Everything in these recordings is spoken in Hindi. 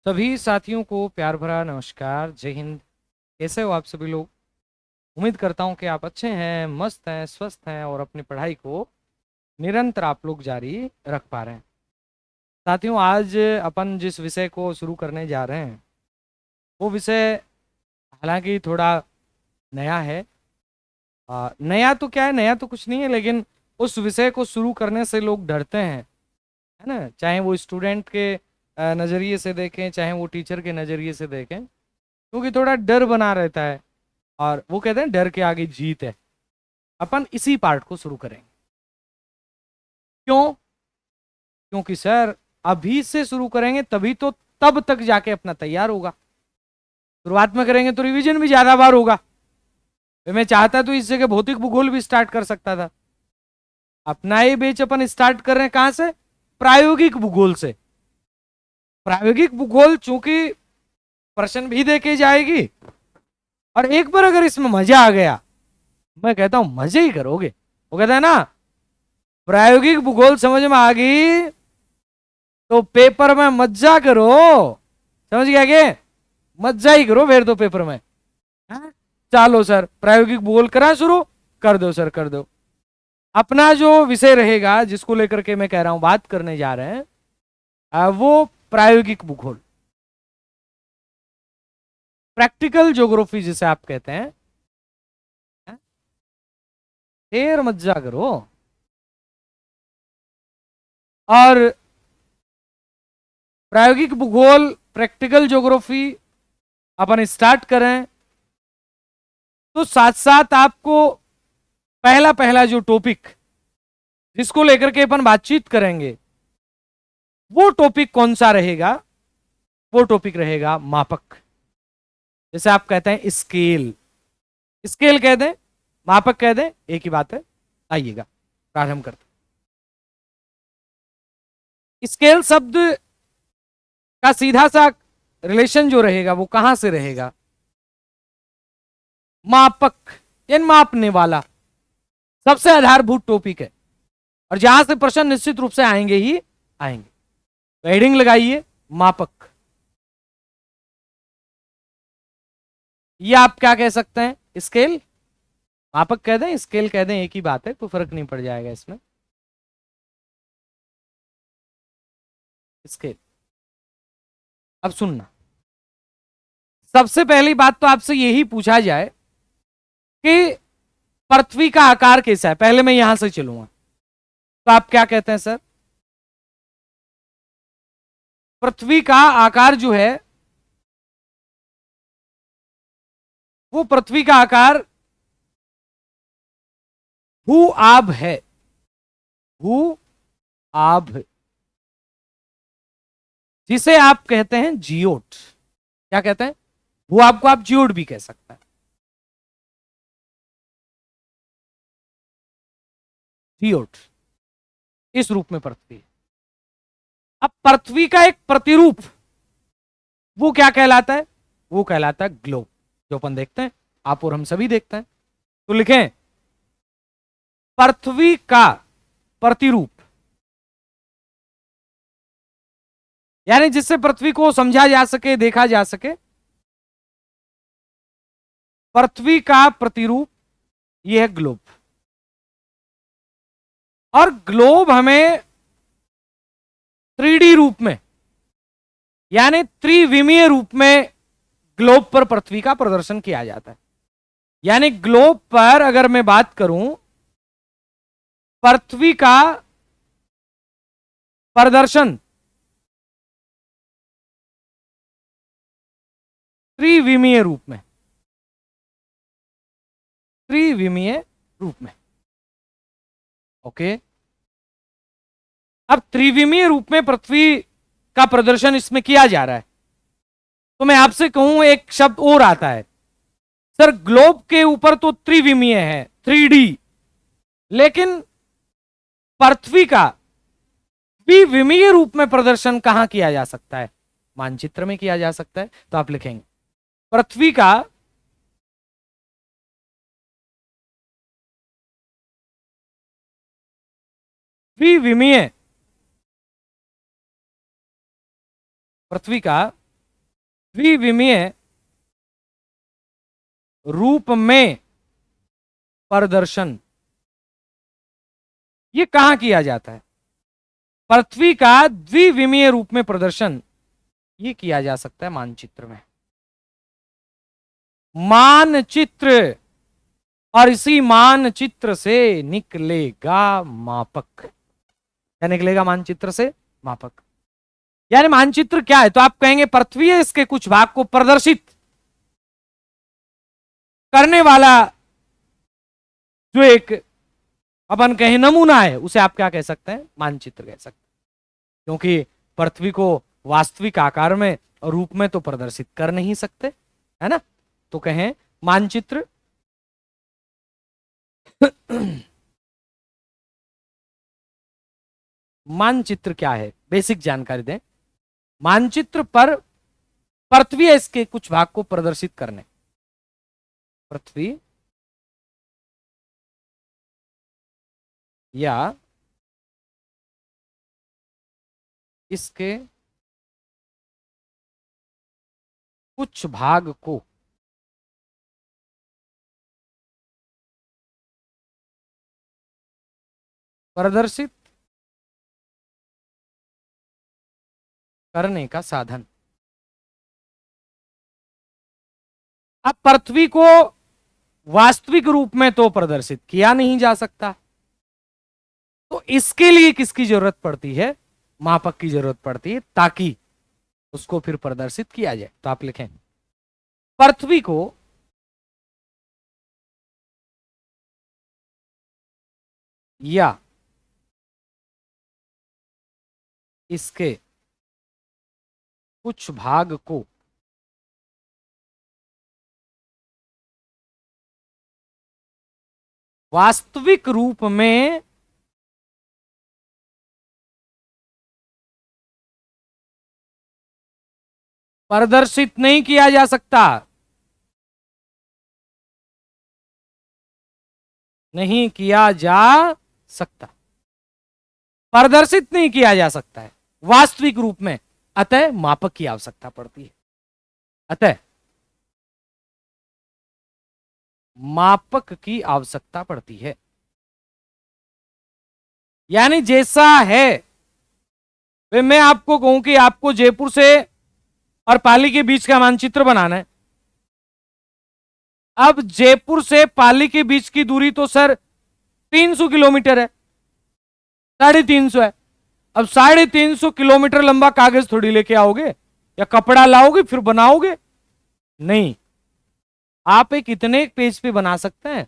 सभी साथियों को प्यार भरा नमस्कार, जय हिंद। कैसे हो आप सभी लोग? उम्मीद करता हूँ कि आप अच्छे हैं, मस्त हैं, स्वस्थ हैं और अपनी पढ़ाई को निरंतर आप लोग जारी रख पा रहे हैं। साथियों, आज अपन जिस विषय को शुरू करने जा रहे हैं वो विषय हालांकि थोड़ा नया है। नया तो क्या है, नया तो कुछ नहीं है, लेकिन उस विषय को शुरू करने से लोग डरते हैं, है ना। चाहे वो स्टूडेंट के नज़रिए से देखें, चाहे वो टीचर के नज़रिए से देखें, क्योंकि थोड़ा डर बना रहता है। और वो कहते हैं डर के आगे जीत है। अपन इसी पार्ट को शुरू करेंगे। क्यों? क्योंकि सर अभी से शुरू करेंगे तभी तो तब तक जाके अपना तैयार होगा। शुरुआत में करेंगे तो रिवीजन भी ज्यादा बार होगा। मैं चाहता तो इस जगह भौतिक भूगोल भी स्टार्ट कर सकता था। अपना ही बेच अपन स्टार्ट कर रहे हैं कहां से? प्रायोगिक भूगोल से। प्रायोगिक भूगोल चूंकि प्रश्न भी देके जाएगी और एक बार अगर इसमें मजा आ गया, मैं कहता हूं मजे ही करोगे। वो कहता है ना, प्रायोगिक भूगोल समझ में आ गई तो पेपर में मज्जा करो। समझ गया के? मज्जा ही करो फिर तो पेपर में। हाँ? चलो सर, प्रायोगिक भूगोल करा शुरू। कर दो सर, कर दो। अपना जो विषय रहेगा जिसको लेकर के मैं कह रहा हूं बात करने जा रहे हैं, वो प्रायोगिक भूगोल, प्रैक्टिकल ज्योग्राफी जिसे आप कहते हैं। हाँ? फिर मज्जा करो। और प्रायोगिक भूगोल, प्रैक्टिकल ज्योग्राफी अपन स्टार्ट करें तो साथ साथ आपको पहला पहला जो टॉपिक जिसको लेकर के अपन बातचीत करेंगे वो टॉपिक कौन सा रहेगा? वो टॉपिक रहेगा मापक। जैसे आप कहते हैं स्केल, स्केल कह दें, मापक कह दें, एक ही बात है। आइएगा प्रारंभ करते हैं। स्केल शब्द का सीधा सा रिलेशन जो रहेगा वो कहां से रहेगा? मापक यानी मापने वाला सबसे आधारभूत टॉपिक है और जहां से प्रश्न निश्चित रूप से आएंगे ही आएंगे। तो हेडिंग लगाइए मापक। ये आप क्या कह सकते हैं? स्केल। मापक कह दें, स्केल कह दें, एक ही बात है, कोई फर्क नहीं पड़ जाएगा इसमें। स्केल। अब सुनना, सबसे पहली बात तो आपसे यही पूछा जाए कि पृथ्वी का आकार कैसा है। पहले मैं यहां से चलूंगा तो आप क्या कहते हैं सर? पृथ्वी का आकार जो है वो पृथ्वी का आकार भू आभ है। भू आभ, जिसे आप कहते हैं जियोट। क्या कहते हैं? भू आभ को आप जियोट भी कह सकते हैं। जियोट इस रूप में पृथ्वी है। अब पृथ्वी का एक प्रतिरूप वो क्या कहलाता है? वो कहलाता है ग्लोब, जो अपन देखते हैं, आप और हम सभी देखते हैं। तो लिखें पृथ्वी का प्रतिरूप, यानी जिससे पृथ्वी को समझा जा सके, देखा जा सके। पृथ्वी का प्रतिरूप यह है ग्लोब। और ग्लोब हमें 3D रूप में, यानी त्रिविमीय रूप में ग्लोब पर पृथ्वी का प्रदर्शन किया जाता है। यानी ग्लोब पर अगर मैं बात करूं, पृथ्वी का प्रदर्शन त्रिविमीय रूप में, त्रिविमीय रूप में। ओके। अब त्रिविमीय रूप में पृथ्वी का प्रदर्शन इसमें किया जा रहा है, तो मैं आपसे कहूं एक शब्द और आता है सर, ग्लोब के ऊपर तो त्रिविमीय है, 3D, लेकिन पृथ्वी का द्विविमीय रूप में प्रदर्शन कहां किया जा सकता है? मानचित्र में किया जा सकता है। तो आप लिखेंगे पृथ्वी का द्विविमीय, पृथ्वी का द्विविमीय रूप में प्रदर्शन ये कहां किया जाता है? पृथ्वी का द्विविमीय रूप में प्रदर्शन ये किया जा सकता है मानचित्र में। मानचित्र, और इसी मानचित्र से निकलेगा मापक। क्या निकलेगा मानचित्र से? मापक। यानी मानचित्र क्या है? तो आप कहेंगे पृथ्वी है, इसके कुछ भाग को प्रदर्शित करने वाला जो एक अपन कहें नमूना है, उसे आप क्या कह सकते हैं? मानचित्र कह सकते हैं। क्योंकि पृथ्वी को वास्तविक आकार में और रूप में तो प्रदर्शित कर नहीं सकते, है ना? तो कहें मानचित्र। मानचित्र क्या है? बेसिक जानकारी दें। मानचित्र पर पृथ्वी है, इसके कुछ भाग को प्रदर्शित करने। पृथ्वी या इसके कुछ भाग को प्रदर्शित करने का साधन। अब पृथ्वी को वास्तविक रूप में तो प्रदर्शित किया नहीं जा सकता, तो इसके लिए किसकी जरूरत पड़ती है? मापक की जरूरत पड़ती है, ताकि उसको फिर प्रदर्शित किया जाए। तो आप लिखें पृथ्वी को या इसके कुछ भाग को वास्तविक रूप में प्रदर्शित नहीं किया जा सकता। नहीं किया जा सकता, प्रदर्शित नहीं किया जा सकता है वास्तविक रूप में, अतः मापक की आवश्यकता पड़ती है। अतः मापक की आवश्यकता पड़ती है। यानी जैसा है, वे मैं आपको कहूं कि आपको जयपुर से और पाली के बीच का मानचित्र बनाना है। अब जयपुर से पाली के बीच की दूरी तो सर 300 किलोमीटर है, 350 है। अब 350 किलोमीटर लंबा कागज थोड़ी लेके आओगे या कपड़ा लाओगे फिर बनाओगे? नहीं, आप एक इतने पेज पे बना सकते हैं,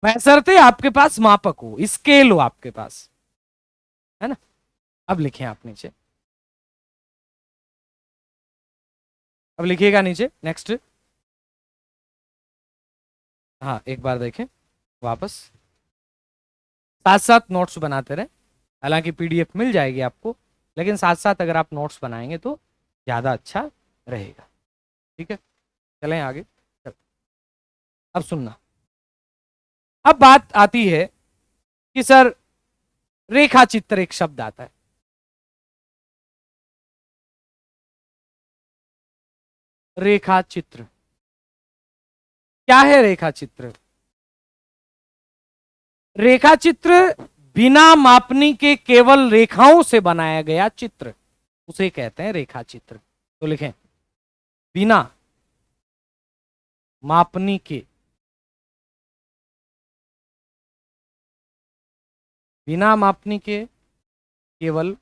बशर्ते आपके पास मापक हो, स्केल हो आपके पास, है ना? अब लिखें आप नीचे, अब लिखिएगा नीचे नेक्स्ट। हाँ, एक बार देखें वापस, साथ साथ नोट्स बनाते रहे। हालांकि पीडीएफ मिल जाएगी आपको, लेकिन साथ साथ अगर आप नोट्स बनाएंगे तो ज्यादा अच्छा रहेगा। ठीक है, चलें आगे। अब सुनना, अब बात आती है कि सर रेखा चित्र एक शब्द आता है। रेखा चित्र क्या है? रेखा चित्र, रेखा चित्र बिना मापनी के केवल रेखाओं से बनाया गया चित्र, उसे कहते हैं रेखा चित्र। तो लिखें बिना मापनी के, बिना मापनी के केवल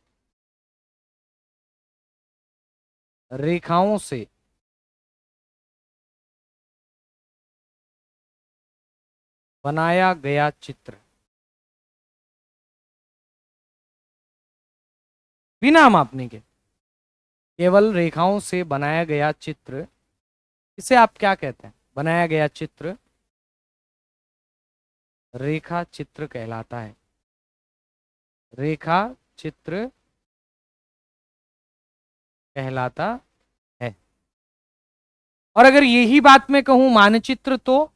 रेखाओं से बनाया गया चित्र। बिना मापने के केवल रेखाओं से बनाया गया चित्र, इसे आप क्या कहते हैं? बनाया गया चित्र रेखा चित्र कहलाता है। रेखा चित्र कहलाता है। और अगर यही बात मैं कहूं मानचित्र, तो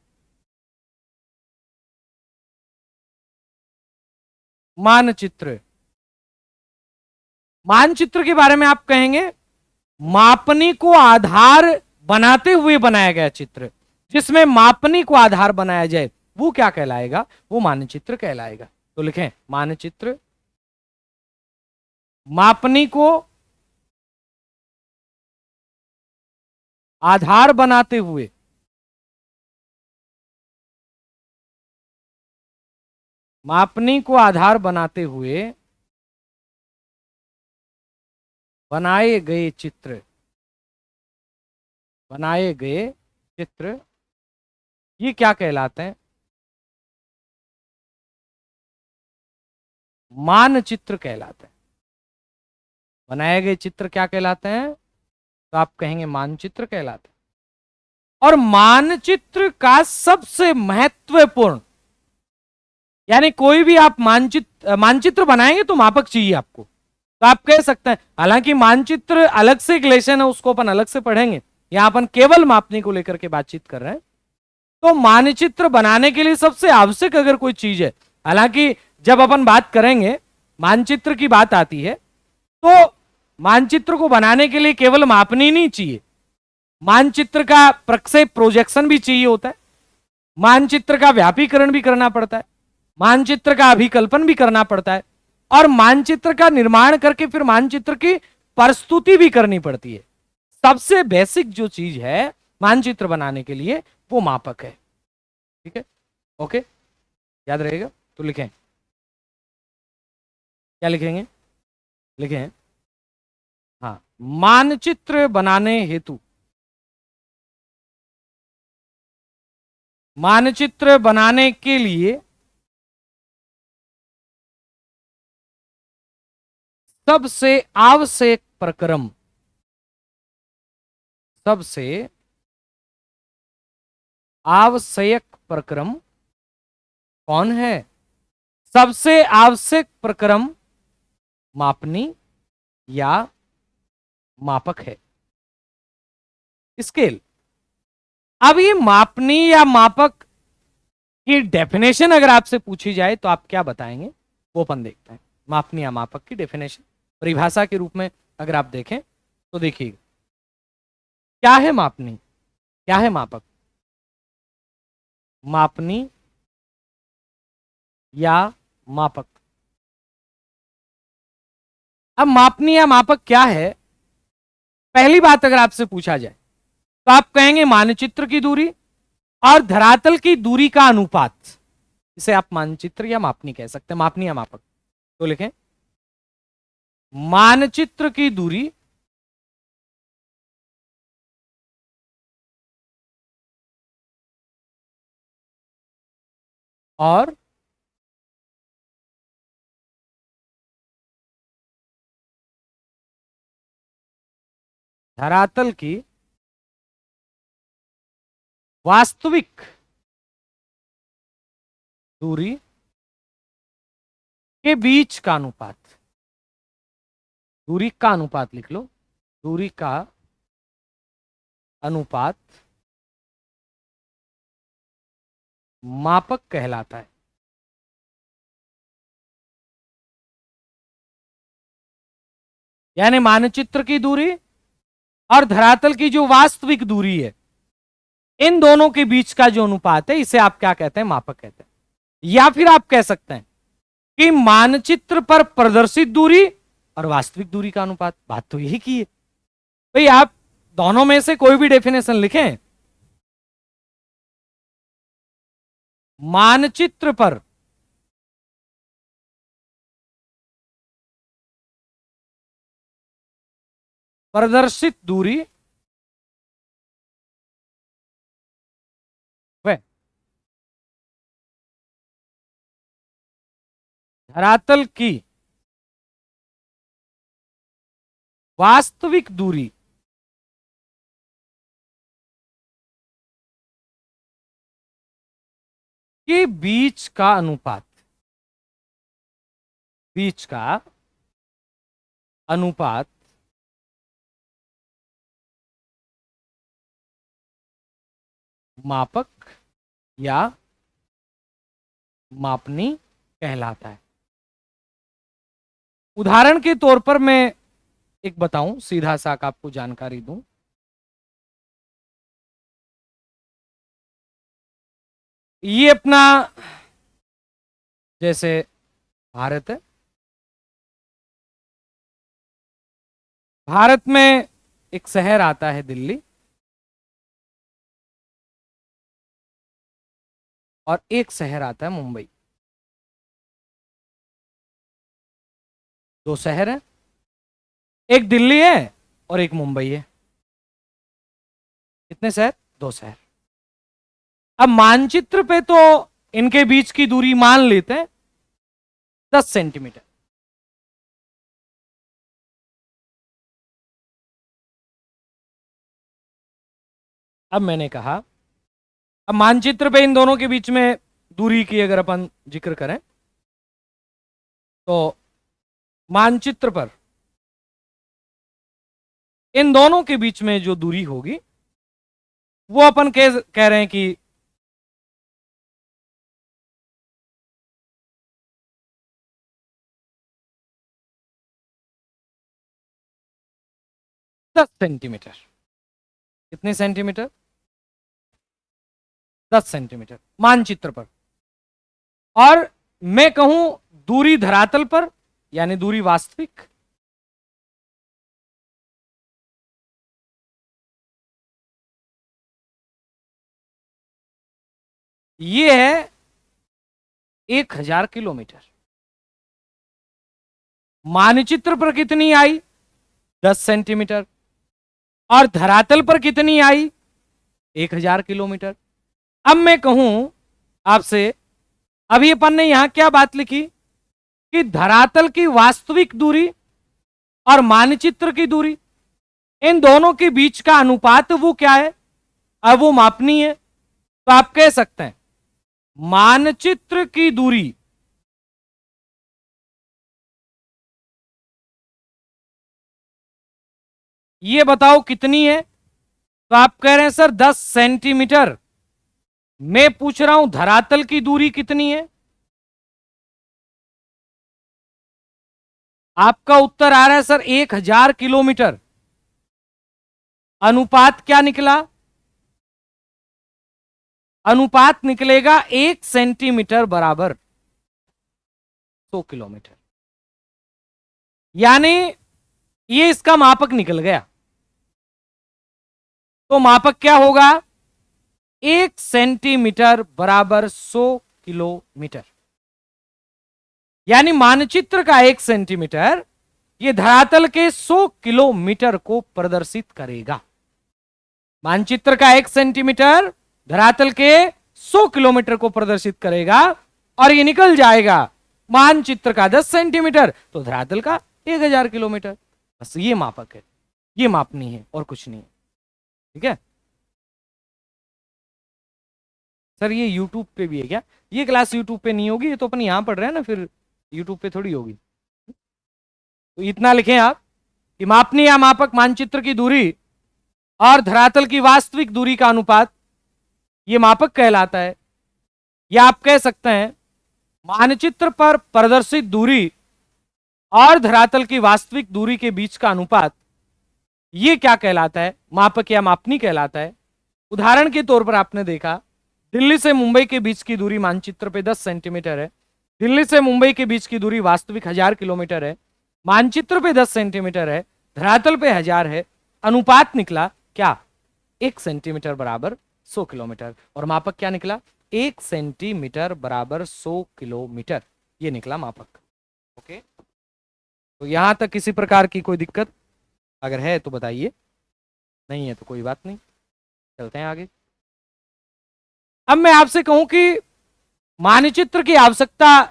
मानचित्र, मानचित्र के बारे में आप कहेंगे मापनी को आधार बनाते हुए बनाया गया चित्र, जिसमें मापनी को आधार बनाया जाए, वो क्या कहलाएगा? वो मानचित्र कहलाएगा। तो लिखें मानचित्र। मापनी को आधार बनाते हुए मापनी को आधार बनाते हुए बनाए गए चित्र, बनाए गए चित्र, ये क्या कहलाते हैं? मानचित्र कहलाते हैं। बनाए गए चित्र क्या कहलाते हैं? तो आप कहेंगे मानचित्र कहलाते हैं। और मानचित्र का सबसे महत्वपूर्ण, यानी कोई भी आप मानचित्र बनाएंगे तो मापक चाहिए आपको, तो आप कह सकते हैं, हालांकि मानचित्र अलग से एक लेसन है, उसको अपन अलग से पढ़ेंगे, यहां अपन केवल मापनी को लेकर के बातचीत कर रहे हैं। तो मानचित्र बनाने के लिए सबसे आवश्यक अगर कोई चीज है, हालांकि जब अपन बात करेंगे मानचित्र की बात आती है, तो मानचित्र को बनाने के लिए केवल मापनी नहीं चाहिए, मानचित्र का प्रक्षेप प्रोजेक्शन भी चाहिए होता है, मानचित्र का व्यापीकरण भी करना पड़ता है, मानचित्र का अभिकल्पन भी करना पड़ता है, और मानचित्र का निर्माण करके फिर मानचित्र की प्रस्तुति भी करनी पड़ती है। सबसे बेसिक जो चीज है मानचित्र बनाने के लिए वो मापक है। ठीक है, ओके, याद रहेगा। तो लिखें, क्या लिखेंगे? लिखें, हाँ, मानचित्र बनाने हेतु, मानचित्र बनाने के लिए सबसे आवश्यक प्रक्रम, सबसे आवश्यक प्रक्रम कौन है? सबसे आवश्यक प्रक्रम मापनी या मापक है, स्केल। अब ये मापनी या मापक की डेफिनेशन अगर आपसे पूछी जाए तो आप क्या बताएंगे, वो अपन देखते हैं। मापनी या मापक की डेफिनेशन परिभाषा के रूप में अगर आप देखें तो देखिए, क्या है मापनी, क्या है मापक? मापनी या मापक, अब मापनी या मापक क्या है? पहली बात अगर आपसे पूछा जाए तो आप कहेंगे मानचित्र की दूरी और धरातल की दूरी का अनुपात, इसे आप मानचित्र या मापनी कह सकते हैं, मापनी या मापक। तो लिखें, मानचित्र की दूरी और धरातल की वास्तविक दूरी के बीच का अनुपात, दूरी का अनुपात लिख लो, दूरी का अनुपात मापक कहलाता है। यानी मानचित्र की दूरी और धरातल की जो वास्तविक दूरी है, इन दोनों के बीच का जो अनुपात है, इसे आप क्या कहते हैं? मापक कहते हैं। या फिर आप कह सकते हैं कि मानचित्र पर प्रदर्शित दूरी और वास्तविक दूरी का अनुपात। बात तो यही की है भाई, आप दोनों में से कोई भी डेफिनेशन लिखें, मानचित्र पर प्रदर्शित दूरी व धरातल की वास्तविक दूरी के बीच का अनुपात, बीच का अनुपात मापक या मापनी कहलाता है। उदाहरण के तौर पर मैं एक बताऊं, सीधा सा आपको जानकारी दूं। ये अपना जैसे भारत है, भारत में एक शहर आता है दिल्ली, और एक शहर आता है मुंबई। दो शहर हैं, एक दिल्ली है और एक मुंबई है। कितने शहर? दो शहर। अब मानचित्र पे तो इनके बीच की दूरी मान लेते हैं 10 सेंटीमीटर। अब मैंने कहा, अब मानचित्र पे इन दोनों के बीच में दूरी की अगर अपन जिक्र करें, तो मानचित्र पर इन दोनों के बीच में जो दूरी होगी वो अपन कह रहे हैं कि 10 सेंटीमीटर। कितने सेंटीमीटर? 10 सेंटीमीटर मानचित्र पर। और मैं कहूं दूरी धरातल पर, यानी दूरी वास्तविक, ये है 1000 किलोमीटर। मानचित्र पर कितनी आई? 10 सेंटीमीटर। और धरातल पर कितनी आई? 1000 किलोमीटर। अब मैं कहूं आपसे, अभी अपन ने यहां क्या बात लिखी कि धरातल की वास्तविक दूरी और मानचित्र की दूरी, इन दोनों के बीच का अनुपात वो क्या है? अब वो मापनी है, तो आप कह सकते हैं मानचित्र की दूरी ये बताओ कितनी है? तो आप कह रहे हैं सर 10 सेंटीमीटर। मैं पूछ रहा हूं धरातल की दूरी कितनी है? आपका उत्तर आ रहा है सर 1000 किलोमीटर। अनुपात क्या निकला? अनुपात निकलेगा 1 सेंटीमीटर बराबर 100 किलोमीटर। यानी ये इसका मापक निकल गया। तो मापक क्या होगा? 1 सेंटीमीटर बराबर 100 किलोमीटर। यानी मानचित्र का 1 सेंटीमीटर ये धरातल के 100 किलोमीटर को प्रदर्शित करेगा। मानचित्र का 1 सेंटीमीटर धरातल के 100 किलोमीटर को प्रदर्शित करेगा, और ये निकल जाएगा मानचित्र का 10 सेंटीमीटर तो धरातल का 1000 किलोमीटर। बस ये मापक है, ये मापनी है और कुछ नहीं है। ठीक है सर, ये YouTube पे भी है क्या? ये क्लास YouTube पे नहीं होगी, ये तो अपन यहां पढ़ रहे हैं ना, फिर YouTube पे थोड़ी होगी। तो इतना लिखें आप कि मापनी या मापक मानचित्र की दूरी और धरातल की वास्तविक दूरी का अनुपात ये मापक कहलाता है। या आप कह सकते हैं मानचित्र पर प्रदर्शित दूरी और धरातल की वास्तविक दूरी के बीच का अनुपात ये क्या कहलाता है? मापक या मापनी कहलाता है। उदाहरण के तौर पर आपने देखा दिल्ली से मुंबई के बीच की दूरी मानचित्र पे 10 सेंटीमीटर है, दिल्ली से मुंबई के बीच की दूरी वास्तविक 1000 किलोमीटर है, मानचित्र पे 10 सेंटीमीटर है, धरातल पे 1000 है। अनुपात निकला क्या? 1 सेंटीमीटर बराबर 100 किलोमीटर। और मापक क्या निकला? 1 सेंटीमीटर बराबर 100 किलोमीटर। ये निकला मापक। ओके, तो यहां तक किसी प्रकार की कोई दिक्कत अगर है तो बताइए, नहीं है तो कोई बात नहीं, चलते हैं आगे। अब मैं आपसे कहूं कि मानचित्र की आवश्यकता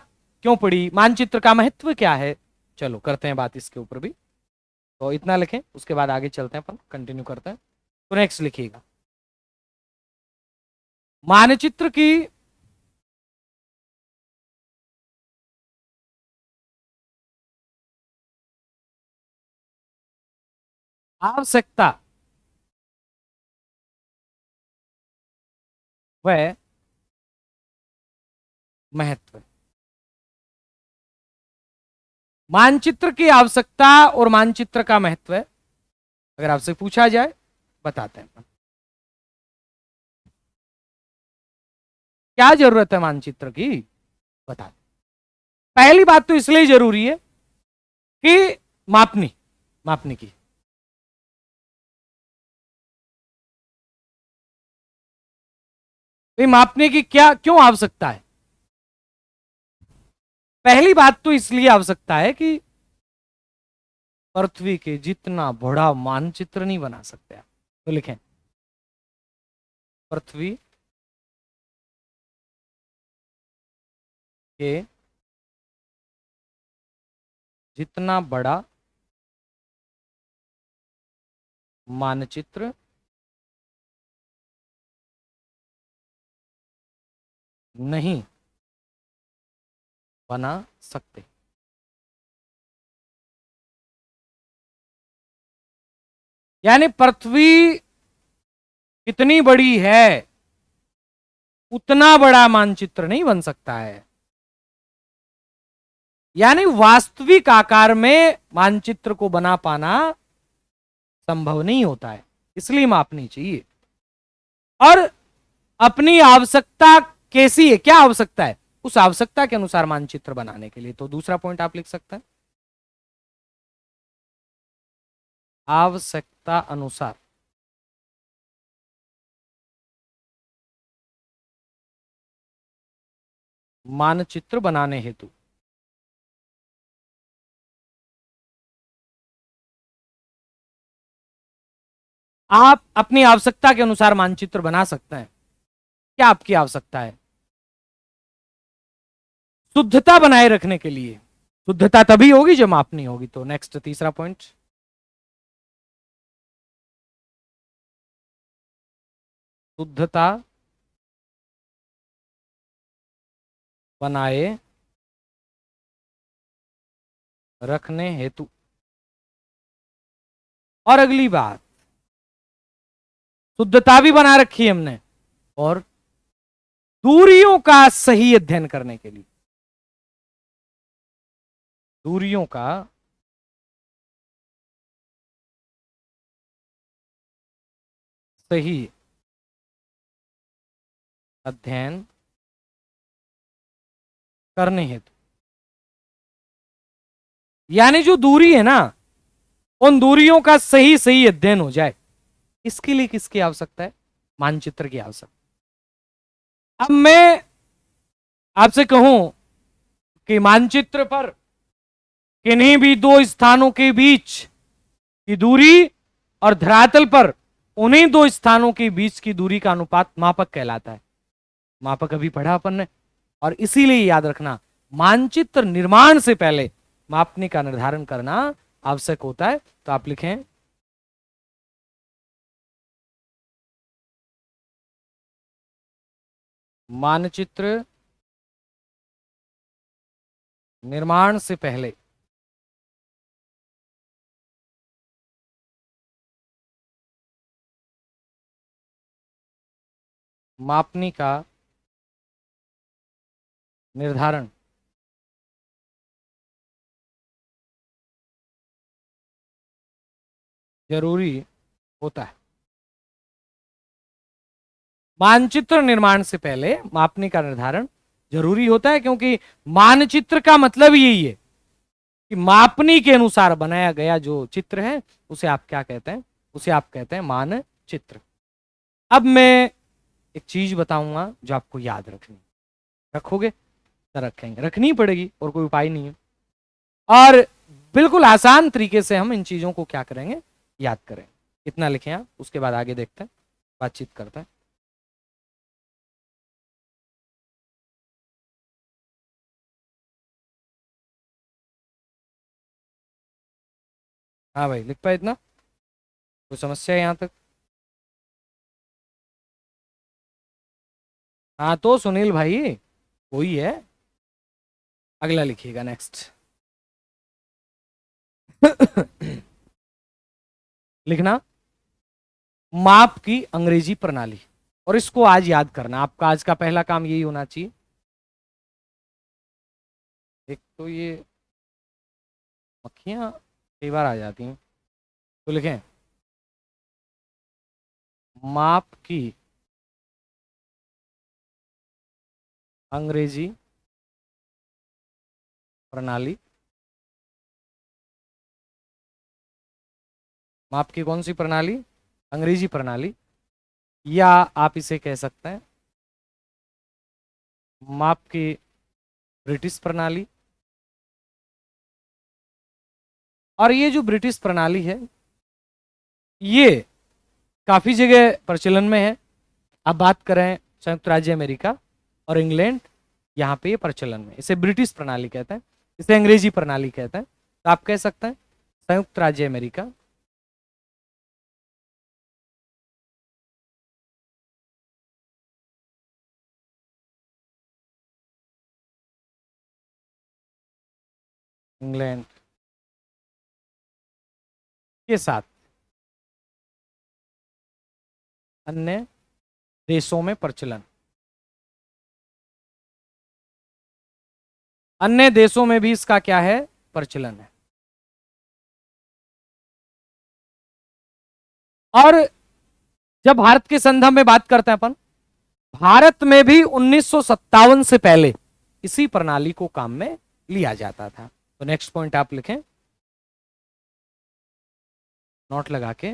क्यों पड़ी, मानचित्र का महत्व क्या है, चलो करते हैं बात इसके ऊपर भी। तो इतना लिखें, उसके बाद आगे चलते हैं, अपन कंटिन्यू करते हैं। तो नेक्स्ट लिखिएगा, मानचित्र की आवश्यकता व महत्व। मानचित्र की आवश्यकता और मानचित्र का महत्व अगर आपसे पूछा जाए बताते हैं। क्या जरूरत है मानचित्र की, बता दें। पहली बात तो इसलिए जरूरी है कि मापनी मापने की मापने की क्या क्यों आवश्यकता है। पहली बात तो इसलिए आवश्यकता है कि पृथ्वी के जितना बड़ा मानचित्र नहीं बना सकते आप। तो लिखें पृथ्वी के जितना बड़ा मानचित्र नहीं बना सकते। यानी पृथ्वी कितनी बड़ी है उतना बड़ा मानचित्र नहीं बन सकता है। यानी वास्तविक आकार में मानचित्र को बना पाना संभव नहीं होता है, इसलिए मापनी चाहिए। और अपनी आवश्यकता कैसी है, क्या आवश्यकता है, उस आवश्यकता के अनुसार मानचित्र बनाने के लिए। तो दूसरा पॉइंट आप लिख सकते हैं, आवश्यकता अनुसार मानचित्र बनाने हेतु आप अपनी आवश्यकता के अनुसार मानचित्र बना सकते हैं। क्या आपकी आवश्यकता है, शुद्धता बनाए रखने के लिए। शुद्धता तभी होगी जब मापनी होगी। तो नेक्स्ट तीसरा पॉइंट, शुद्धता बनाए रखने हेतु। और अगली बात, शुद्धता भी बना रखी है हमने और दूरियों का सही अध्ययन करने के लिए, दूरियों का सही अध्ययन करने हेतु। यानी जो दूरी है ना, उन दूरियों का सही सही अध्ययन हो जाए, इसके लिए किसकी आवश्यकता है, मानचित्र की आवश्यकता। अब मैं आपसे कहूं कि मानचित्र पर किन्हीं भी दो स्थानों के बीच की दूरी और धरातल पर उन्हीं दो स्थानों के बीच की दूरी का अनुपात मापक कहलाता है। मापक अभी पढ़ा अपन ने। और इसीलिए याद रखना, मानचित्र निर्माण से पहले मापने का निर्धारण करना आवश्यक होता है। तो आप लिखें मानचित्र निर्माण से पहले मापनी का निर्धारण जरूरी होता है। मानचित्र निर्माण से पहले मापनी का निर्धारण जरूरी होता है, क्योंकि मानचित्र का मतलब यही है कि मापनी के अनुसार बनाया गया जो चित्र है उसे आप क्या कहते हैं, उसे आप कहते हैं मानचित्र। अब मैं एक चीज बताऊंगा जो आपको याद रखनी, रखोगे तो रखेंगे, रखनी पड़ेगी और कोई उपाय नहीं है। और बिल्कुल आसान तरीके से हम इन चीजों को क्या करेंगे, याद करें। इतना लिखें आप, उसके बाद आगे देखते हैं, बातचीत करते हैं। हाँ भाई, लिख पाए इतना, कोई समस्या है यहां तक। हाँ तो सुनील भाई वही है, अगला लिखिएगा नेक्स्ट। लिखना माप की अंग्रेजी प्रणाली। और इसको आज याद करना, आपका आज का पहला काम यही होना चाहिए। एक तो ये मक्खियां कई बार आ जाती हैं। तो लिखें माप की अंग्रेजी प्रणाली। माप की कौन सी प्रणाली? अंग्रेजी प्रणाली, या आप इसे कह सकते हैं माप की ब्रिटिश प्रणाली। और ये जो ब्रिटिश प्रणाली है ये काफी जगह प्रचलन में है। अब बात करें संयुक्त राज्य अमेरिका और इंग्लैंड, यहाँ पे ये प्रचलन में, इसे ब्रिटिश प्रणाली कहते हैं, इसे अंग्रेजी प्रणाली कहते हैं। तो आप कह सकते हैं संयुक्त राज्य अमेरिका, इंग्लैंड के साथ अन्य देशों में प्रचलन, अन्य देशों में भी इसका क्या है? प्रचलन है। और जब भारत के संदर्भ में बात करते हैं अपन, भारत में भी 1957 से पहले इसी प्रणाली को काम में लिया जाता था। तो नेक्स्ट पॉइंट आप लिखें नोट लगा के,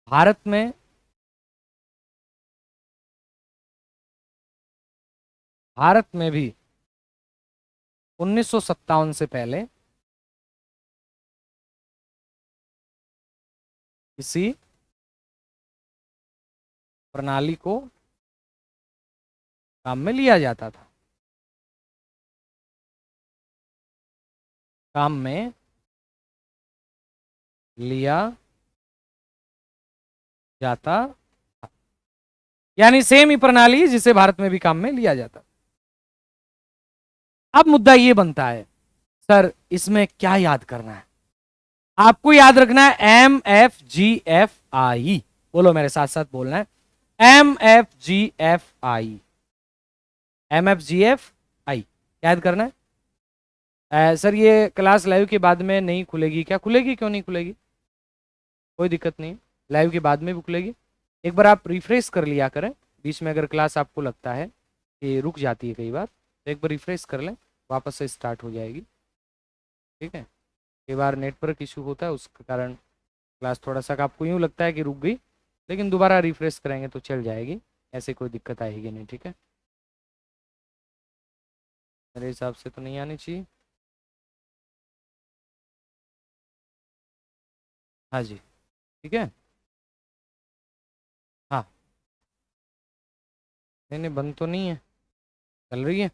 भारत में भी 1957 से पहले इसी प्रणाली को काम में लिया जाता था, काम में लिया जाता, यानी सेम ही प्रणाली जिसे भारत में भी काम में लिया जाता। अब मुद्दा ये बनता है सर इसमें क्या याद करना है? आपको याद रखना है MFGFI। बोलो मेरे साथ साथ बोलना है MFGFI, MFGFI याद करना है। सर ये क्लास लाइव के बाद में नहीं खुलेगी क्या? खुलेगी, क्यों नहीं खुलेगी, कोई दिक्कत नहीं, लाइव के बाद में भी खुलेगी। एक बार आप रिफ्रेश कर लिया करें, बीच में अगर क्लास आपको लगता है कि रुक जाती है कई बार, तो एक बार रिफ्रेश कर लें, वापस से स्टार्ट हो जाएगी। ठीक है, कई बार नेटवर्क इशू होता है उसके कारण क्लास थोड़ा सा आपको यूँ लगता है कि रुक गई, लेकिन दोबारा रिफ्रेश करेंगे तो चल जाएगी, ऐसे कोई दिक्कत आएगी नहीं। ठीक है, मेरे हिसाब से तो नहीं आनी चाहिए। हाँ जी, ठीक है। हाँ, नहीं नहीं बंद तो नहीं है, चल रही है।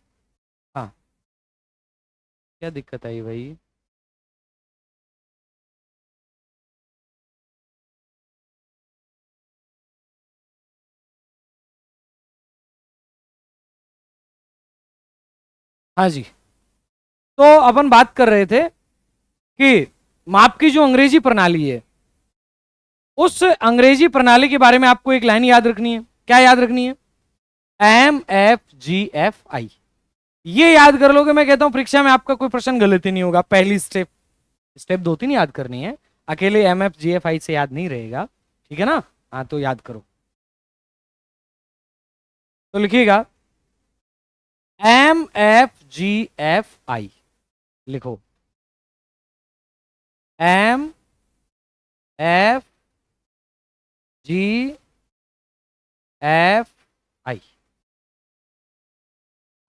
हाँ, क्या दिक्कत आई भाई? हाँ जी, तो अपन बात कर रहे थे कि माप की जो अंग्रेजी प्रणाली है, उस अंग्रेजी प्रणाली के बारे में आपको एक लाइन याद रखनी है। क्या याद रखनी है? MFGFI। ये याद कर लोगे, मैं कहता हूं परीक्षा में आपका कोई प्रश्न गलत ही नहीं होगा। पहली स्टेप, स्टेप 2-3 याद करनी है, अकेले MFGFI से याद नहीं रहेगा, ठीक है ना? हाँ तो याद करो, तो लिखिएगा MFGFI, लिखो MFGFI।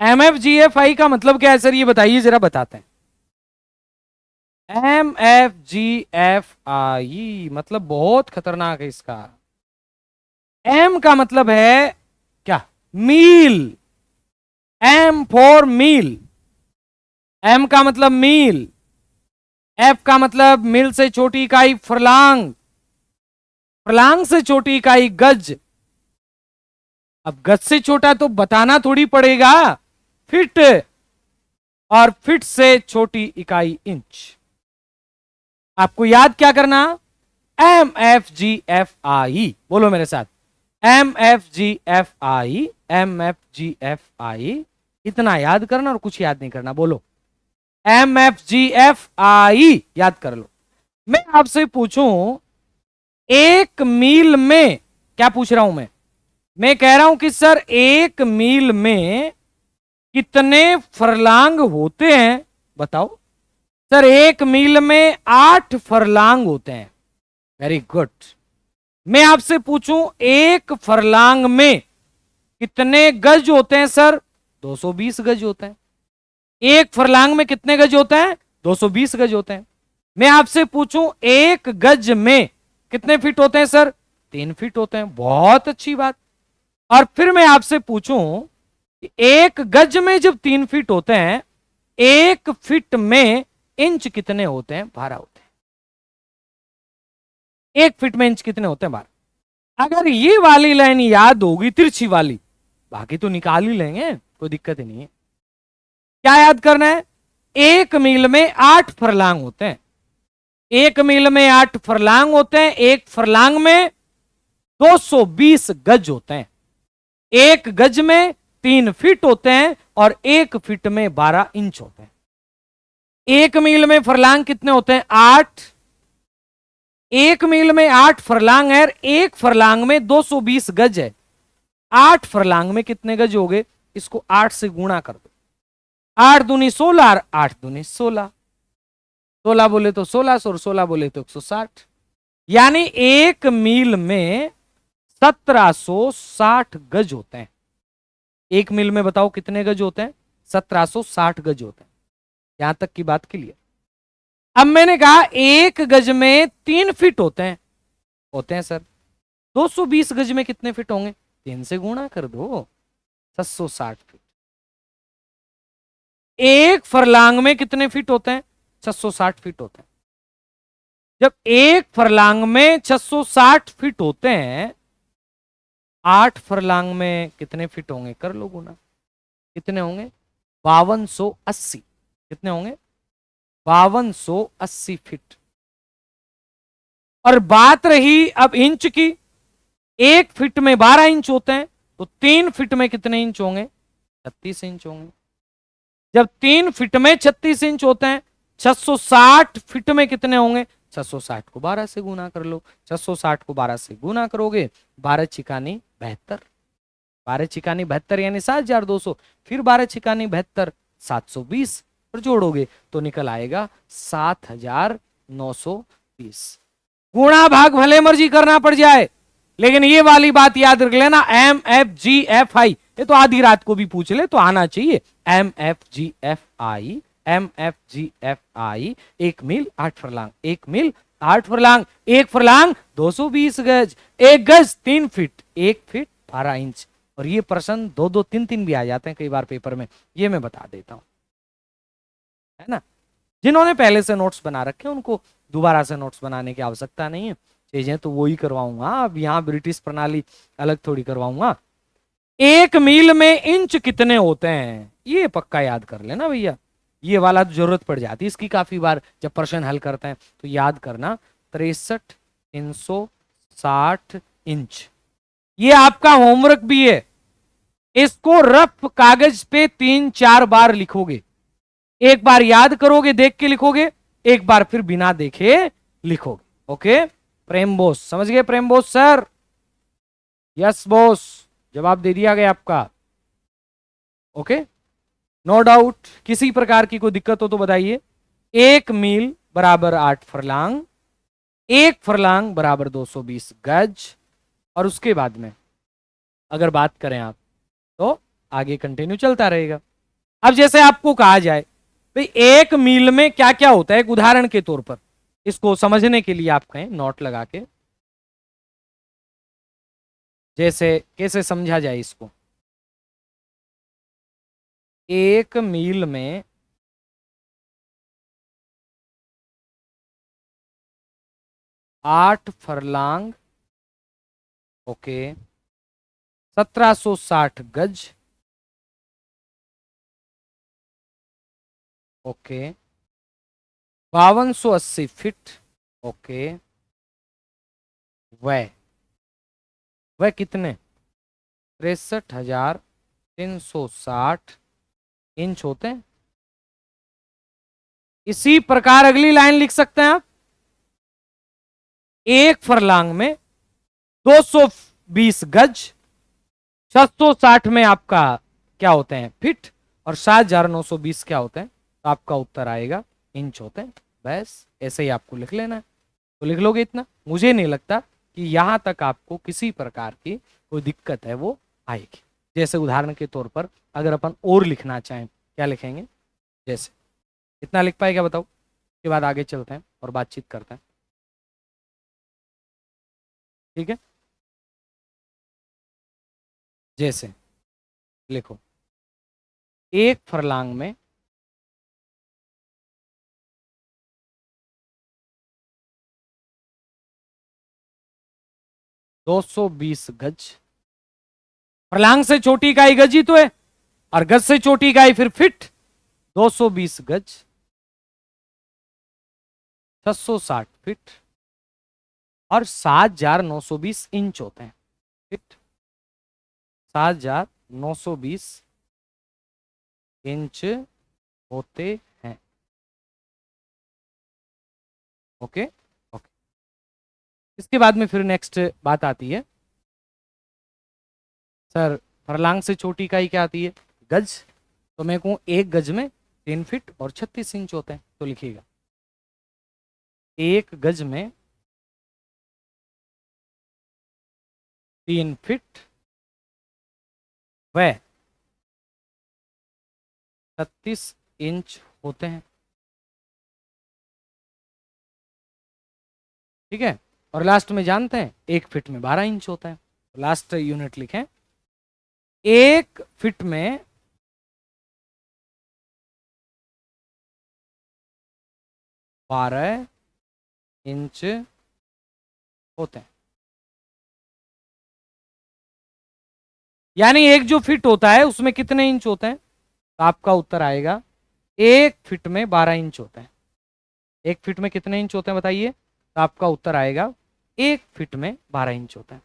MFGFI का मतलब क्या है सर, ये बताइए जरा, बताते हैं। MFGFI मतलब बहुत खतरनाक है इसका। M का मतलब है क्या? मील, M फॉर मील, M का मतलब मील, F का मतलब मील से छोटी इकाई फरलांग, फरलांग से छोटी इकाई गज। अब गज से छोटा तो बताना थोड़ी पड़ेगा, फिट, और फिट से छोटी इकाई इंच। आपको याद क्या करना? MFGFI, बोलो मेरे साथ MFGFI, MFGFI, इतना याद करना और कुछ याद नहीं करना। बोलो MFGFI याद कर लो। मैं आपसे पूछूं 1 मील में, क्या पूछ रहा हूं मैं कह रहा हूं कि सर 1 मील में कितने फरलांग होते हैं, बताओ। सर 1 मील में 8 फरलांग होते हैं। Very good. मैं आपसे पूछूं 1 फरलांग में कितने गज होते हैं सर? 220 गज होते हैं। 1 फरलांग में कितने गज होते हैं? 220 गज होते हैं। मैं आपसे पूछूं 1 गज में कितने फीट होते हैं सर? 3 फीट होते हैं। बहुत अच्छी बात। और फिर मैं आपसे पूछूं कि 1 गज में जब 3 फीट होते हैं, 1 फीट में इंच कितने होते हैं? 12 होते हैं। 1 फीट में इंच कितने होते हैं? 12। अगर ये वाली लाइन याद होगी, तिरछी वाली, बाकी तो निकाल ही लेंगे, कोई दिक्कत ही नहीं है। क्या याद करना है? 1 मील में 8 फरलांग होते हैं। 1 मील में 8 फरलांग होते हैं। 1 फरलांग में 220 गज होते हैं। 1 गज में 3 फीट होते हैं और 1 फीट में 12 इंच होते हैं। 1 मील में फरलांग कितने होते हैं? 8। 1 मील में 8 फरलांग है। 1 फरलांग में 220 गज है। 8 फरलांग में कितने गज हो गए? इसको 8 से गुणा कर दो। 8 दूनी 16 और 8 दूनी 16। 16 बोले तो 1600 और 16 बोले तो 160। यानी 1 मील में 1760 गज होते हैं। 1 मील में बताओ कितने गज होते हैं? 1760 गज होते हैं। यहां तक की बात क्लियर। अब मैंने कहा 1 गज में 3 फीट होते हैं सर। 220 गज में कितने फीट होंगे? 3 से गुणा कर दो, 760 फीट। 1 फरलांग में कितने फीट होते हैं? 660 फीट होते हैं। जब 1 फरलांग में 660 फीट होते हैं, 8 फरलांग में कितने फीट होंगे? कर लो गुना। कितने होंगे? 5280। कितने होंगे? 5280 फीट। और बात रही अब इंच की। 1 फीट में 12 इंच होते हैं, तो 3 फीट में कितने इंच होंगे? 36 इंच होंगे। जब 3 फीट में 36 इंच होते हैं, 660 फीट में कितने होंगे? 660 को 12 से गुना कर लो। 660 को 12 से गुना करोगे, 12 छिकानी 72। 12 छिकानी 72 यानी 7200। फिर 12 छिकानी 72, 720 और जोड़ोगे तो निकल आएगा 7920। गुणा भाग भले मर्जी करना पड़ जाए, लेकिन ये वाली बात याद रख लेना, MFGFI। ये तो आधी रात को भी पूछ ले तो आना चाहिए। MFGFI, MFGFI। 1 मील 8 फरलांग, 1 मील 8 फरलांग, 1 फरलांग 220 गज, 1 गज 3 फीट, 1 फीट 12 इंच। और ये प्रश्न 2 2 3 3 भी आ जाते हैं कई बार पेपर में, ये मैं बता देता हूं, है ना। जिन्होंने पहले से नोट्स बना रखे उनको दोबारा से नोट्स बनाने की आवश्यकता नहीं है। चीजें तो वही करवाऊंगा, अब यहां ब्रिटिश प्रणाली अलग थोड़ी करवाऊंगा। 1 मील में इंच कितने होते हैं, ये पक्का याद कर लेना भैया। ये वाला जरूरत पड़ जाती है इसकी काफी बार जब प्रश्न हल करते हैं, तो याद करना 63,360 इंच। ये आपका होमवर्क भी है। इसको रफ कागज पे 3 4 बार लिखोगे। एक बार याद करोगे, देख के लिखोगे, एक बार फिर बिना देखे लिखोगे। ओके प्रेम बोस, समझ गए प्रेम बोस सर? यस बोस, जवाब दे दिया गया आपका। Okay no doubt. किसी प्रकार की कोई दिक्कत हो तो बताइए। 1 मील बराबर 8 फरलांग, 1 फरलांग बराबर 220 गज। और उसके बाद में अगर बात करें आप, तो आगे कंटिन्यू चलता रहेगा। अब जैसे आपको कहा जाए भाई 1 मील में क्या क्या होता है, एक उदाहरण के तौर पर इसको समझने के लिए आप कहें नोट लगा के, जैसे कैसे समझा जाए इसको। 1 मील में 8 फरलांग, ओके, 1760 गज, ओके, 5280 फीट, ओके। वह वह कितने? 63,360 इंच होते हैं। इसी प्रकार अगली लाइन लिख सकते हैं आप, एक फरलांग में 220 गज, 660 में आपका क्या होते हैं फिट, और 7920 क्या होते हैं, तो आपका उत्तर आएगा इंच होते हैं। बस ऐसे ही आपको लिख लेना है, तो लिख लोगे इतना। मुझे नहीं लगता कि यहां तक आपको किसी प्रकार की कोई दिक्कत है वो आएगी। जैसे उदाहरण के तौर पर अगर अपन और लिखना चाहें, क्या लिखेंगे, जैसे इतना लिख पाए क्या बताओ, उसके बाद आगे चलते हैं और बातचीत करते हैं, ठीक है। जैसे लिखो, एक फरलांग में 220 गज, फरलांग से छोटी इकाई गज ही तो है, और गज से छोटी इकाई फिर फिट। 220 गज, 660 फिट, और 7920 इंच होते हैं फिट। 7920 इंच होते हैं। Okay okay. इसके बाद में फिर नेक्स्ट बात आती है, सर फरलांग से छोटी इकाई क्या आती है, गज, तो मैं कहूं एक गज में 3 फीट और 36 इंच होते हैं, तो लिखिएगा एक गज में 3 फीट व 36 इंच होते हैं, ठीक है। और लास्ट में जानते हैं एक फीट में 12 इंच होता है, लास्ट यूनिट लिखें, एक फीट में 12 इंच होते हैं। यानी एक जो फिट होता है उसमें कितने इंच होते हैं, तो आपका उत्तर आएगा एक फिट में 12 इंच होते हैं। एक फिट में कितने इंच होते हैं बताइए, तो आपका उत्तर आएगा एक फिट में 12 इंच होता है।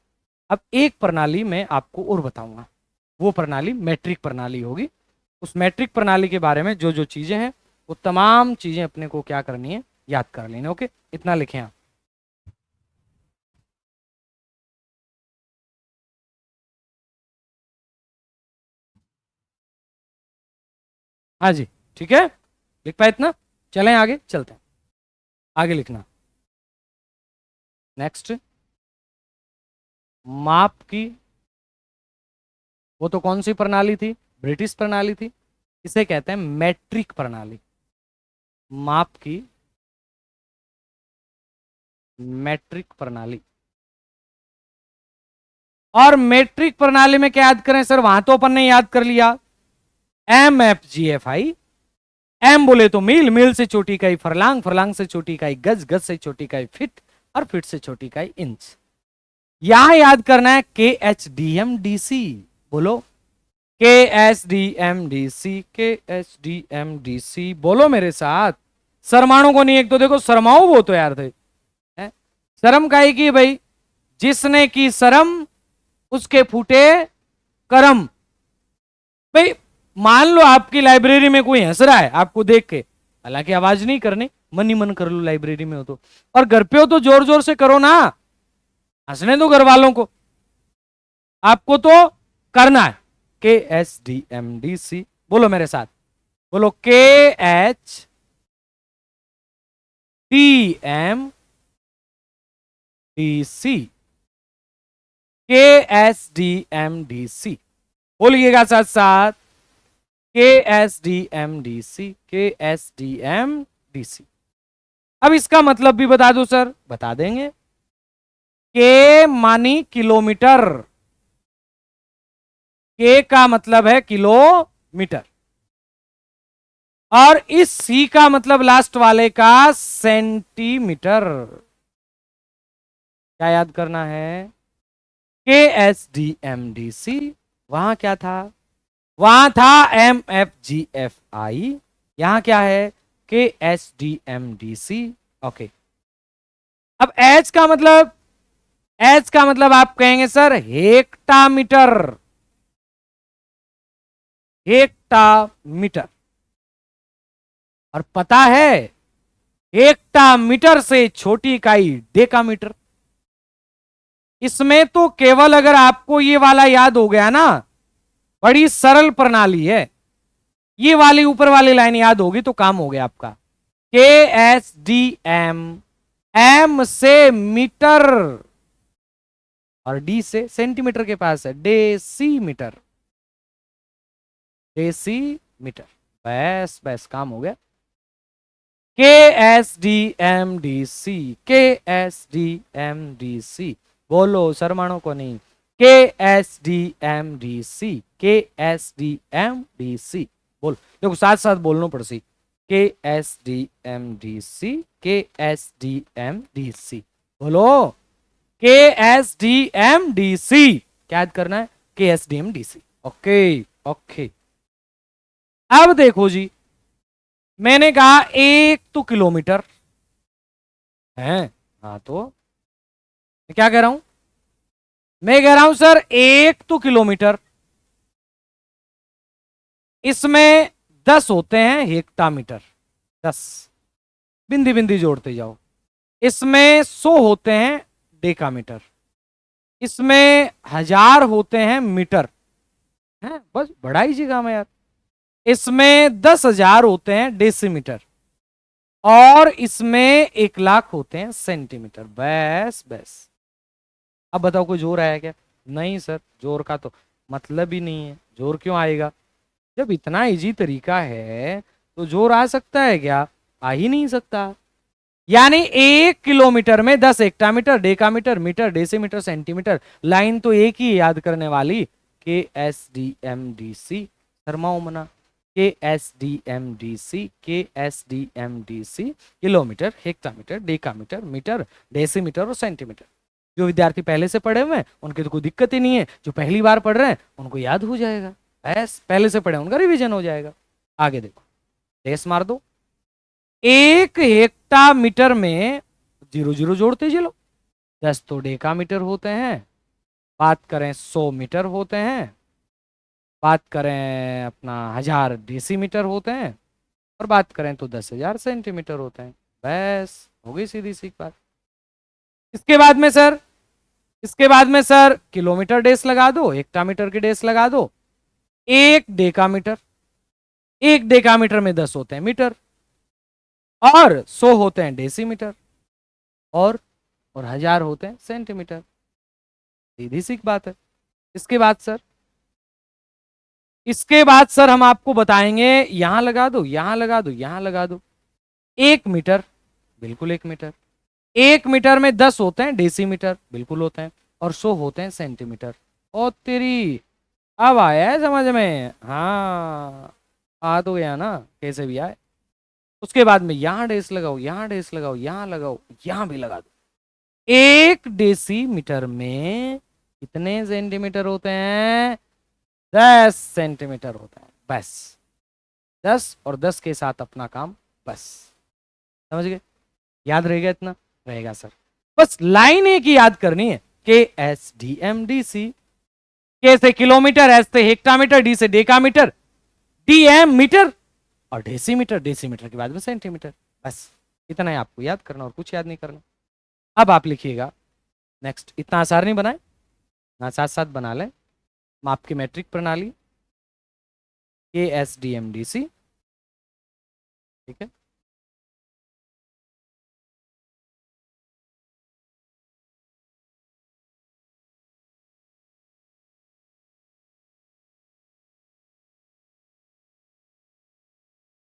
अब एक प्रणाली में आपको और बताऊंगा, वो प्रणाली मैट्रिक प्रणाली होगी। उस मैट्रिक प्रणाली के बारे में जो जो चीजें हैं वो तमाम चीजें अपने को क्या करनी है, याद कर लेनी। ओके, इतना लिखें आप। हाँ जी, ठीक है, लिख पाए इतना। चलें आगे चलते हैं, आगे लिखना। नेक्स्ट, माप की, वो तो कौन सी प्रणाली थी, ब्रिटिश प्रणाली थी, इसे कहते हैं मैट्रिक प्रणाली। माप की मैट्रिक प्रणाली। और मैट्रिक प्रणाली में क्या याद करें सर, वहां तो अपन ने याद कर लिया MFGFI। एम बोले तो मील, मील से छोटी इकाई फरलांग, फरलांग से छोटी इकाई गज, गज से छोटी इकाई फिट, और फिट से छोटी इकाई इंच। यहां याद करना है KHDMDC। बोलो KHDMDC, KHDMDC बोलो मेरे साथ। शर्माणु को नहीं, एक तो देखो शर्माओ वो तो यार थे, शर्म काहे की भाई, जिसने की शर्म उसके फूटे करम। भाई मान लो आपकी लाइब्रेरी में कोई हंस रहा है आपको देख के, हालांकि आवाज नहीं करनी, मन ही मन कर लो लाइब्रेरी में हो तो, और घर पे हो तो जोर जोर से करो ना, हंसने दो घर वालों को, आपको तो करना है। KHDMDC बोलो मेरे साथ, बोलो KHDMDC, KHDMDC बोलिएगा साथ साथ, KHDMDC, KHDMDC। अब इसका मतलब भी बता दो सर, बता देंगे। के मानी किलोमीटर, के का मतलब है किलोमीटर, और इस सी का मतलब लास्ट वाले का सेंटीमीटर। क्या याद करना है, KHDMDC, वहां क्या था, वहां था MFGFI, यहां क्या है KHDMDC। ओके, अब एच का मतलब, एच का मतलब आप कहेंगे सर हेक्टामीटर, हेक्टामीटर। और पता है हेक्टामीटर से छोटी इकाई डेकामीटर। इसमें तो केवल अगर आपको ये वाला याद हो गया ना, बड़ी सरल प्रणाली है, ये वाली ऊपर वाली लाइन याद होगी तो काम हो गया आपका। के एस डी एम, एम से मीटर और डी से सेंटीमीटर के पास है, डेसीमीटर, डेसीमीटर। बस बस काम हो गया। K S D M D C, K S D M D C, बोलो शर्माणों को नहीं। K S D M D C, K S D M D C, बोल देखो साथ साथ बोलना पड़सी। K S D M D C, K S D M D C, बोलो। K S D M D C, क्या याद करना है? K S D M D C. Okay okay. अब देखो जी, मैंने कहा एक तो किलोमीटर है, हाँ तो मैं क्या कह रहा हूं? मैं कह रहा हूं सर एक तो किलोमीटर, इसमें 10 होते हैं हेक्टामीटर, 10 बिंदी बिंदी जोड़ते जाओ। इसमें 100 होते हैं डेकामीटर, इसमें 1000 होते हैं मीटर, है बस बड़ा ही जी काम है यार। इसमें 10,000 होते हैं डेसीमीटर, और इसमें 1,00,000 होते हैं सेंटीमीटर। बस बस। अब बताओ कोई जोर आया क्या? नहीं सर, जोर का तो मतलब ही नहीं है। जोर क्यों आएगा? जब इतना इजी तरीका है तो जोर आ सकता है क्या? आ ही नहीं सकता। यानी 1 किलोमीटर में 10 hectometre, decametre, metre, decimetre, centimetre. Line तो एक ही याद करने वाली, K S D M D C. शर्माओ मना। K S D M D C, K S D M D C, kilometre, hectometre, decametre, metre, decimetre और सेंटीमीटर। जो विद्यार्थी पहले से पढ़े हुए हैं उनकी तो कोई दिक्कत ही नहीं है, जो पहली बार पढ़ रहे हैं उनको याद हो जाएगा। बस पहले से पढ़े उनका रिवीजन हो जाएगा। आगे देखो, रेस मार दो। 1 हेक्टामीटर में 0 0 जोड़ते चलो। 10 तो डेकामीटर होते हैं, बात करें 100 मीटर होते हैं, बात करें अपना 1000 डेसीमीटर होते हैं, और बात करें तो 10,000 सेंटीमीटर होते हैं। बस हो गई सीधी सी बात। इसके बाद में सर, इसके बाद में सर किलोमीटर डेस लगा दो, हेक्टामीटर की डेस लगा दो। 1 डेकामीटर, 1 डेकामीटर में 10 होते हैं मीटर, और 100 होते हैं डेसीमीटर, और 1000 होते हैं सेंटीमीटर। सीधी सी बात है। इसके बाद सर, इसके बाद सर हम आपको बताएंगे, यहां लगा दो, यहां लगा दो, यहां लगा दो। 1 मीटर, बिल्कुल 1 मीटर। 1 मीटर में 10 होते हैं डेसीमीटर, बिल्कुल होते हैं, और 100 होते हैं सेंटीमीटर। ओ तेरी, अब आया है समझ में? हाँ आ तो गया ना, कैसे भी आए। उसके बाद में यहां डेस लगाओ, यहां डेस लगाओ, यहां लगाओ, यहां भी लगा दो। 1 डेसीमीटर में कितने सेंटीमीटर होते हैं? 10 सेंटीमीटर होता है। बस 10 और 10 के साथ अपना काम बस। समझ गए? याद रहेगा इतना? रहेगा सर। बस लाइन एक ही याद करनी है, K S D M D C. K से किलोमीटर, एस से हेक्टामीटर, डी से डेकामीटर, डी एम मीटर, और डेसीमीटर, डेसीमीटर के बाद में सेंटीमीटर। बस इतना ही आपको याद करना और कुछ याद नहीं करना। अब आप लिखिएगा नेक्स्ट। इतना आसान नहीं बनाए ना, साथ साथ बना लें। माप की मैट्रिक प्रणाली, K S D M D C, ठीक है।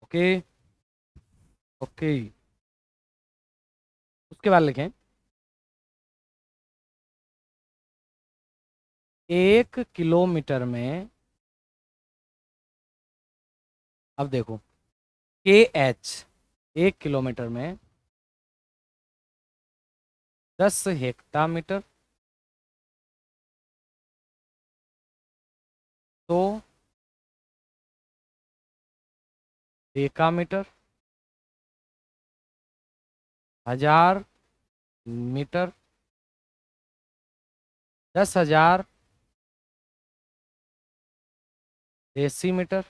Okay okay. उसके बाद लिखें 1 किलोमीटर में, अब देखो के एच 1 किलोमीटर में 10 हेक्टामीटर, तो डेकामीटर, 1000 मीटर, 10,000 डेसीमीटर,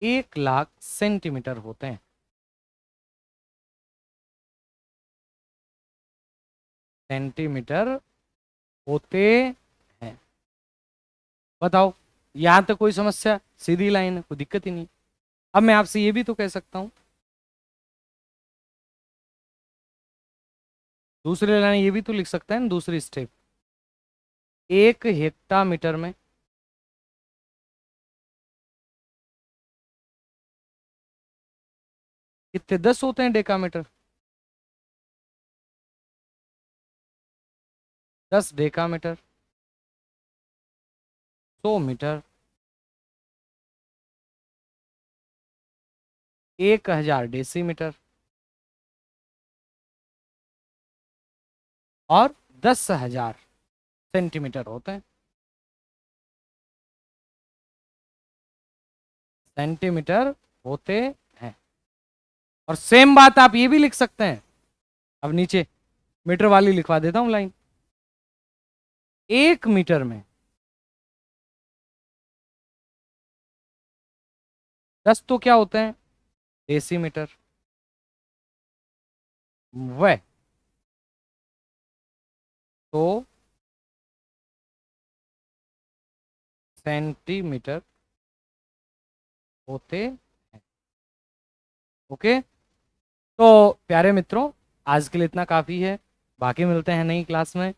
1,00,000 सेंटीमीटर होते हैं। सेंटीमीटर होते हैं। बताओ, यहां तक कोई समस्या? सीधी लाइन है, कोई दिक्कत ही नहीं। अब मैं आपसे ये भी तो कह सकता हूं, दूसरी लाइन ये भी तो लिख सकता है ना, दूसरी स्टेप, 1 हेक्टामीटर में कितने 10 होते हैं डेकामीटर? 10 डेकामीटर, 100 मीटर, 1,000 डेसीमीटर और 10,000 सेंटीमीटर होते हैं। सेंटीमीटर होते हैं। और सेम बात आप ये भी लिख सकते हैं। अब नीचे मीटर वाली लिखवा देता हूं लाइन। 1 मीटर में 10 तो क्या होते हैं? डेसीमीटर। वह तो सेंटीमीटर होते हैं। ओके, तो प्यारे मित्रों, आज के लिए इतना काफी है। बाकी मिलते हैं नई क्लास में।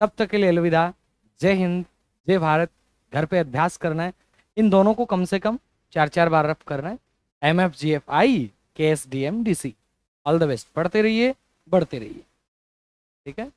तब तक के लिए अलविदा। जय हिंद, जय भारत। घर पे अभ्यास करना है, इन दोनों को कम से कम 4-4 बार रफ करना है। MFGFI KSDM DC। All the best. पढ़ते रहिए, बढ़ते रहिए। ठीक है।